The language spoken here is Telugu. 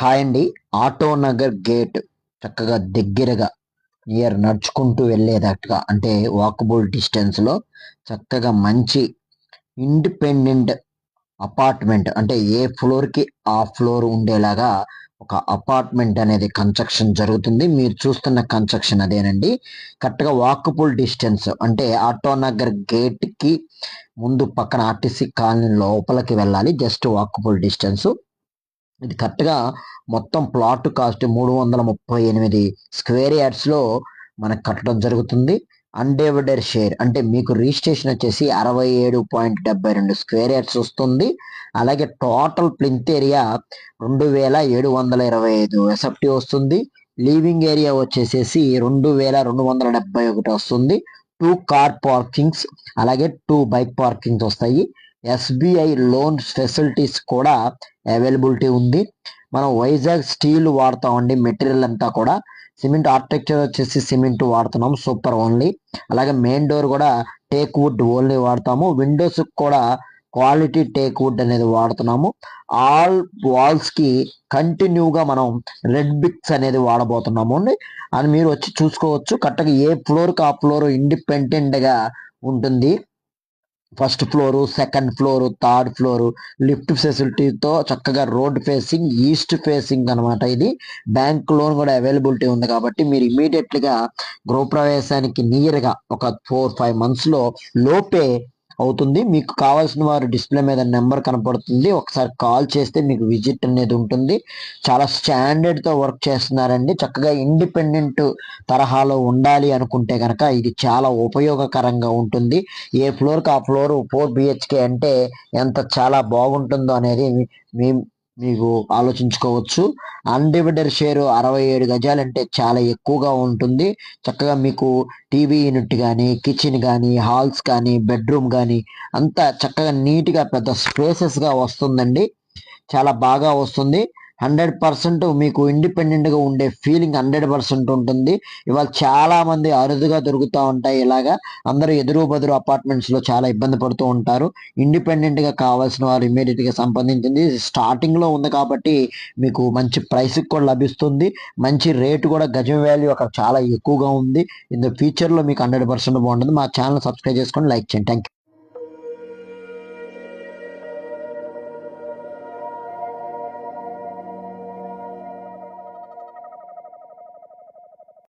హాయ్ అండి. ఆటో నగర్ గేట్ చక్కగా దగ్గరగా నడుచుకుంటూ వెళ్ళేటట్టుగా అంటే వాకబుల్ డిస్టెన్స్లో చక్కగా మంచి ఇండిపెండెంట్ అపార్ట్మెంట్ అంటే ఏ ఫ్లోర్కి ఆ ఫ్లోర్ ఉండేలాగా ఒక అపార్ట్మెంట్ అనేది కన్స్ట్రక్షన్ జరుగుతుంది. మీరు చూస్తున్న కన్స్ట్రక్షన్ అదేనండి. కరెక్ట్గా వాకబుల్ డిస్టెన్స్ అంటే ఆటో నగర్ గేట్కి ముందు పక్కన ఆర్టీసీ కాలనీ లోపలికి వెళ్ళాలి. Just walkable distance. ఇది కరెక్ట్గా మొత్తం ప్లాట్ కాస్ట్ 338 స్క్వేర్ యార్డ్స్లో మనకు కట్టడం జరుగుతుంది. అన్డివైడెడ్ షేర్ అంటే మీకు రిజిస్ట్రేషన్ వచ్చేసి 67.72 స్క్వేర్ యార్డ్స్ వస్తుంది. అలాగే టోటల్ ప్లింత్ ఏరియా 2725 ఎస్ఎఫ్టీ వస్తుంది. లివింగ్ ఏరియా వచ్చేసేసి 2271 వస్తుంది. 2 కార్ పార్కింగ్స్ అలాగే 2 బైక్ పార్కింగ్స్ వస్తాయి. ఎస్బీఐ లోన్ ఫెసిలిటీస్ కూడా అవైలబిలిటీ ఉంది. మనం వైజాగ్ స్టీల్ వాడతామండి. మెటీరియల్ అంతా కూడా సిమెంట్ ఆర్కిటెక్చర్ వచ్చేసి సిమెంట్ వాడుతున్నాం సూపర్ ఓన్లీ. అలాగే మెయిన్ డోర్ కూడా టేక్ వుడ్ ఓన్లీ వాడతాము. విండోస్ కూడా క్వాలిటీ టేక్ వుడ్ అనేది వాడుతున్నాము. ఆల్ వాల్స్ కి కంటిన్యూగా మనం రెడ్ బిక్స్ అనేది వాడబోతున్నాము అండి. అని మీరు వచ్చి చూసుకోవచ్చు. కరెక్ట్గా ఏ ఫ్లోర్కి ఆ ఫ్లోర్ ఇండిపెండెంట్ గా ఉంటుంది. First floor, second floor, third floor, lift ఫెసిలిటీతో చక్కగా రోడ్ ఫేసింగ్, ఈస్ట్ ఫేసింగ్ అనమాట. ఇది బ్యాంక్ లోన్ కూడా అవైలబిలిటీ ఉంది కాబట్టి మీరు ఇమీడియట్గా గృహప్రవేశానికి నియర్గా ఒక 4-5 months లోపే అవుతుంది. మీకు కావాల్సిన వారు డిస్ప్లే మీద నెంబర్ కనపడుతుంది, ఒకసారి కాల్ చేస్తే మీకు విజిట్ అనేది ఉంటుంది. చాలా స్టాండర్డ్తో వర్క్ చేస్తున్నారండి. చక్కగా ఇండిపెండెంట్ తరహాలో ఉండాలి అనుకుంటే కనుక ఇది చాలా ఉపయోగకరంగా ఉంటుంది. ఏ ఫ్లోర్కి ఆ ఫ్లోర్ 4 బిహెచ్కే అంటే ఎంత చాలా బాగుంటుందో అనేది మీకు ఆలోచించుకోవచ్చు. అన్డివైడెడ్ షేర్ 67 గజాలంటే చాలా ఎక్కువగా ఉంటుంది. చక్కగా మీకు టీవీ యూనిట్ కానీ, కిచెన్ కానీ, హాల్స్ కానీ, బెడ్రూమ్ కానీ అంతా చక్కగా నీట్గా పెద్ద స్పేసెస్గా వస్తుందండి. చాలా బాగా వస్తుంది. 100% మీకు ఇండిపెండెంట్గా ఉండే ఫీలింగ్ 100% ఉంటుంది. ఇవాళ చాలా మంది అరుదుగా దొరుకుతూ ఉంటాయి ఇలాగా. అందరూ ఎదురు బదురు అపార్ట్మెంట్స్లో చాలా ఇబ్బంది పడుతూ ఉంటారు. ఇండిపెండెంట్గా కావాల్సిన వారు ఇమీడియట్గా సంపాదించింది. స్టార్టింగ్లో ఉంది కాబట్టి మీకు మంచి ప్రైస్కి కూడా లభిస్తుంది. మంచి రేటు కూడా గజం వాల్యూ అక్కడ చాలా ఎక్కువగా ఉంది. ఇన్ ద ఫ్యూచర్లో మీకు 100% బాగుంటుంది. మా ఛానల్ సబ్స్క్రైబ్ చేసుకొని లైక్ చేయండి. Thank you.